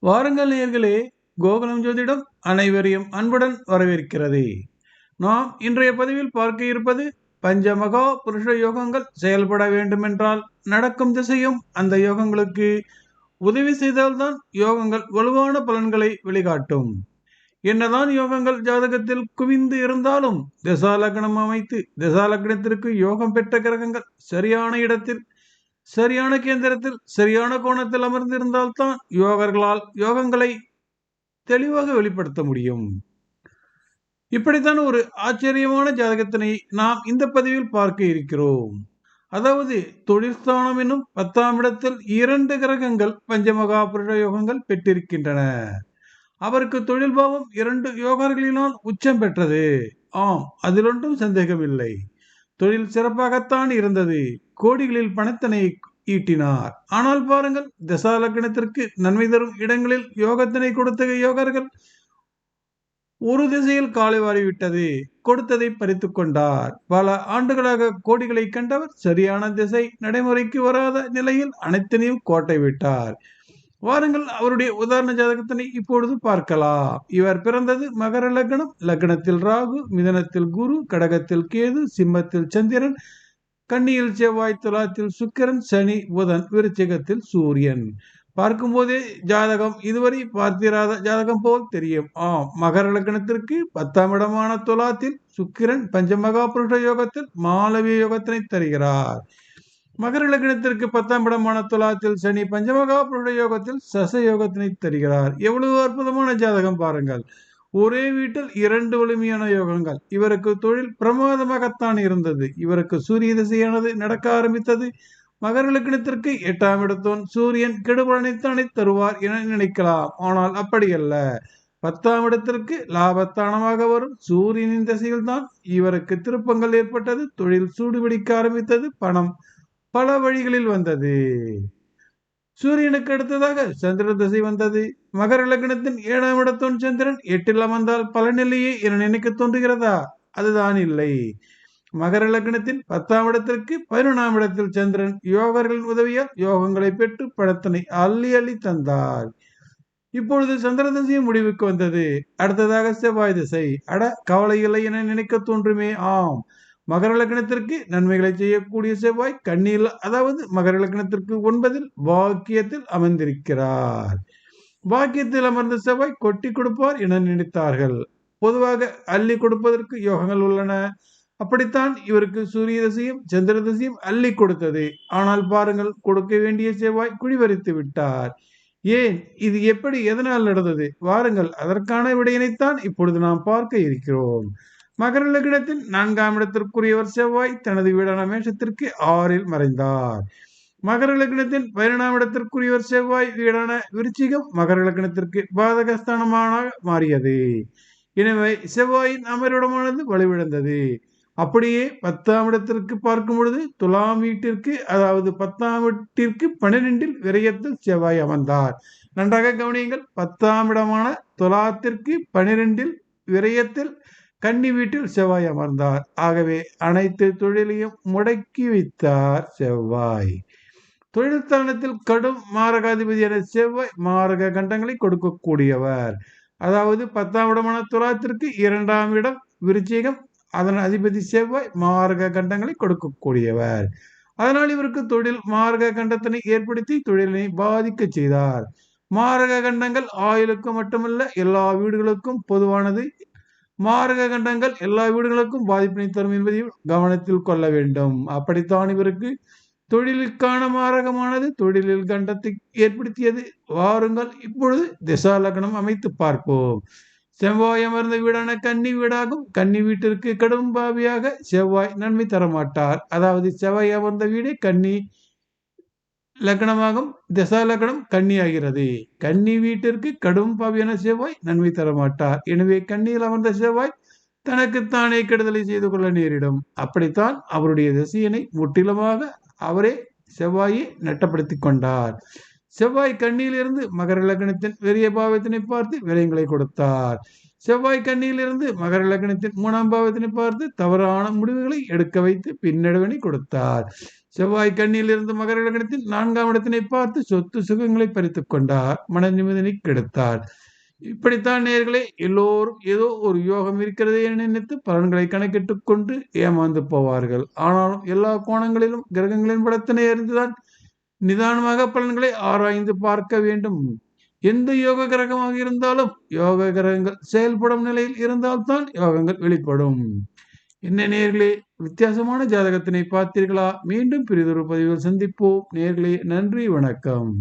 வாருங்கள் நேயர்களே, கோகுலம் ஜோதிடம் அனைவரையும் அன்புடன் வரவேற்கிறது. நாம் இன்றைய பதிவில் பார்க்க இருப்பது பஞ்சமகா புருஷ யோகங்கள் செயல்பட வேண்டுமென்றால் நடக்கும் திசையும் அந்த யோகங்களுக்கு உதவி செய்தால்தான் யோகங்கள் வலுவான பலன்களை வெளிக்காட்டும். என்னதான் யோகங்கள் ஜாதகத்தில் குவிந்து இருந்தாலும் தசாலக்னம் அமைத்து தசாலக்னத்திற்கு யோகம் பெற்ற கிரகங்கள் சரியான இடத்தில், சரியான கேந்திரத்தில், சரியான கோணத்தில் அமர்ந்திருந்தால்தான் யோகர்களால் யோகங்களை தெளிவாக வெளிப்படுத்த முடியும். இப்படித்தான் ஒரு ஆச்சரியமான ஜாதகத்தினை நாம் இந்த பதிவில் பார்க்க இருக்கிறோம். அதாவது தொழிற்ஸ்தானம் என்னும் 10ஆம் இடத்தில் 2 கிரகங்கள் பஞ்சமகா புருஷ யோகங்கள் பெற்றிருக்கின்றன. அவருக்கு தொழில் பாவம் 2 யோகர்களினால் உச்சம் பெற்றது. ஆம், அதில் ஒன்றும் சந்தேகமில்லை. தொழில் சிறப்பாகத்தான் இருந்தது. கோடிகளில் பணத்தினை ஈட்டினார். ஆனால் பாருங்கள், தசாலக்னத்திற்கு நன்மை தரும் இடங்களில் யோகத்தினை கொடுத்த யோகர்கள் ஒரு திசையில் காலை வாரிவிட்டது. கொடுத்ததை பறித்து கொண்டார். பல ஆண்டுகளாக கோடிகளை கண்டவர் சரியான திசை நடைமுறைக்கு வராத நிலையில் அனைத்தினையும் கோட்டை விட்டார். வாருங்கள், அவருடைய உதாரண ஜாதகத்தினை இப்பொழுது பார்க்கலாம். இவர் பிறந்தது மகர லக்னம். லக்னத்தில் ராகு, மிதனத்தில் குரு, கடகத்தில் கேது, சிம்மத்தில் சந்திரன், கன்னியில் செவ்வாய், துலாத்தில் சுக்கிரன், சனி, புதன், விருச்சிகத்தில் சூரியன். பார்க்கும் போதே ஜாதகம் இதுவரை பார்த்திராத ஜாதகம் போல் தெரியும். ஆம், மகர லக்னத்திற்கு 10ஆம் இடமான துலாத்தில் சுக்கிரன் பஞ்சமகா புருஷ யோகத்தில் மாளவிய யோகத்தினை தருகிறார். மகர லக்னத்திற்கு 10ஆம் இடமான துலாத்தில் சனி பஞ்சமகா புருஷ யோகத்தில் சச யோகத்தினை தருகிறார். எவ்வளவு அற்புதமான ஜாதகம் பாருங்கள். ஒரே வீட்டில் 2 வலிமையான யோகங்கள். இவருக்கு தொழில் பிரமாதமாகத்தான் இருந்தது. இவருக்கு சூரிய திசையானது நடக்க ஆரம்பித்தது. மகர லக்னத்திற்கு 8ஆம் இடத்தோன் சூரியன் கெடுபலனைத்தானே தருவார் என நினைக்கலாம். ஆனால் அப்படியல்ல. 10ஆம் இடத்திற்கு லாபத்தானமாக வரும் சூரியனின் திசையில் தான் இவருக்கு திருப்பங்கள் ஏற்பட்டது. தொழில் சூடுபிடிக்க ஆரம்பித்தது. பணம் பல வழிகளில் வந்தது. சூரியனுக்கு அடுத்ததாக சந்திர திசை வந்தது. மகர லக்னத்தின் 7ஆம் இடத்தோன் சந்திரன் 8இல் அமர்ந்தால் பலனில்லையே என நினைக்க தோன்றுகிறதா? அதுதான் இல்லை. மகர லக்னத்தின் 10ஆம் இடத்திற்கு 11ஆம் இடத்தில் சந்திரன் யோகர்களின் உதவியால் யோகங்களை பெற்று பணத்தினை அள்ளி அள்ளி தந்தார். இப்பொழுது சந்திர திசையும் முடிவுக்கு வந்தது. அடுத்ததாக செவ்வாய் திசை. அட, கவலை இல்லை என நினைக்க தோன்றுமே. ஆம், மகர லக்னத்திற்கு நன்மைகளை செய்யக்கூடிய செவ்வாய் கன்னியில், அதாவது மகர லக்னத்திற்கு 9இல் பாக்கியத்தில் அமர்ந்திருக்கிறார். பாக்கியத்தில் அமர்ந்த செவ்வாய் கொட்டி கொடுப்பார் என நினைத்தார்கள். பொதுவாக அள்ளி கொடுப்பதற்கு யோகங்கள் உள்ளன. அப்படித்தான் இவருக்கு சூரிய திசையும் சந்திர திசையும் அள்ளி கொடுத்தது. ஆனால் பாருங்கள், கொடுக்க வேண்டிய செவ்வாய் குழிவரித்து விட்டார். ஏன்? இது எப்படி, எதனால் நடந்தது? வாருங்கள், அதற்கான விடையினைத்தான் இப்பொழுது நாம் பார்க்க இருக்கிறோம். மகர லக்னத்தின் 4ஆம் இடத்திற்குரியவர் செவ்வாய் தனது வீடான மேஷத்திற்கு 6இல் மறைந்தார். மகர லக்னத்தின் 11ஆம் இடத்திற்குரியவர் செவ்வாய் வீடான விருச்சிகம் மகர லக்னத்திற்கு பாதகஸ்தானமான மாறியது. எனவே செவ்வாயின் அமரிடமானது வலுவிழந்தது. அப்படியே 10ஆம் இடத்திற்கு பார்க்கும் பொழுது துலாம் வீட்டிற்கு, அதாவது 10ஆம் வீட்டிற்கு 12இல் விரயத்தில் செவ்வாய் அமர்ந்தார். நன்றாக கவனியுங்கள். 10ஆம் இடமான துலாத்திற்கு 12இல் விரயத்தில் கன்னி வீட்டில் செவ்வாய் அமர்ந்தார். ஆகவே அனைத்து தொழிலையும் முடக்கி வைத்தார் செவ்வாய். தொழில் ஸ்தானத்தில் கடும் மாரகாதிபதியான செவ்வாய் மாரக கண்டங்களை கொடுக்கக்கூடியவர். அதாவது 10ஆம் இடமான துலாத்திற்கு 2ஆம் இடம் விருச்சிகம், அதன் அதிபதி செவ்வாய் மாரக கண்டங்களை கொடுக்கக்கூடியவர். அதனால் இவருக்கு தொழில் மாரக கண்டத்தினை ஏற்படுத்தி தொழிலினை பாதிக்க செய்தார். மாரக கண்டங்கள் ஆயுளுக்கு மட்டுமல்ல, எல்லா வீடுகளுக்கும் பொதுவானது. மாரக கண்டங்கள் எல்லா வீடுகளுக்கும் பாதிப்பினை தரும் என்பதையும் கவனத்தில் கொள்ள வேண்டும். அப்படித்தான் இவருக்கு தொழிலுக்கான மாரகமானது தொழிலில் கண்டத்தை ஏற்படுத்தியது. வாருங்கள், இப்பொழுது திசா லக்னம் அமைத்து பார்ப்போம். செவ்வாய் அமர்ந்த வீடான கன்னி வீடாகும். கன்னி வீட்டிற்கு கடும் பாவியாக செவ்வாய் நன்மை தரமாட்டார். அதாவது செவ்வாய் அமர்ந்த வீடே கன்னி லக்னமாகும். திசா லக்னம் கன்னி ஆகிறது. கன்னி வீட்டிற்கு கடும் பாவியான செவ்வாய் நன்மை தரமாட்டார். எனவே கன்னியில் அமர்ந்த செவ்வாய் தனக்குத்தானே கெடுதலை செய்து கொள்ள நேரிடும். அப்படித்தான் அவருடைய திசையினை முற்றிலுமாக அவரே செவ்வாயை நட்டப்படுத்தி கொண்டார். செவ்வாய் கண்ணியிலிருந்து மகர லக்னத்தின் பெரிய பாவத்தினை பார்த்து விரயங்களை கொடுத்தார். செவ்வாய் கண்ணியிலிருந்து மகர லக்னத்தின் 3ஆம் பாவத்தினை பார்த்து தவறான முடிவுகளை எடுக்க வைத்து பின்னடைவினை கொடுத்தார். செவ்வாய் கண்ணியில் இருந்து மகர லக்னத்தில் 4ஆம் இடத்தினை பார்த்து சொத்து சுகங்களை பறித்துக் கொண்டார். மன நிம்மதியை கெடுத்தார். இப்படித்தான் நேயர்களே, எல்லோரும் ஏதோ ஒரு யோகம் இருக்கிறது என நினைத்து பலன்களை கணக்கிட்டுக் கொண்டு ஏமாந்து போவார்கள். ஆனாலும் எல்லா கோணங்களிலும் கிரகங்களின் பலத்தினை அறிந்துதான் நிதானமாக பலன்களை ஆராய்ந்து பார்க்க வேண்டும். எந்த யோக கிரகமாக இருந்தாலும் யோக கிரகங்கள் செயல்படும் நிலையில் இருந்தால்தான் யோகங்கள் வெளிப்படும். என்ன நேயர்களே, வித்தியாசமான ஜாதகத்தினை பார்த்தீர்களா? மீண்டும் பிறிதொரு பதிவில் சந்திப்போம் நேயர்களே. நன்றி, வணக்கம்.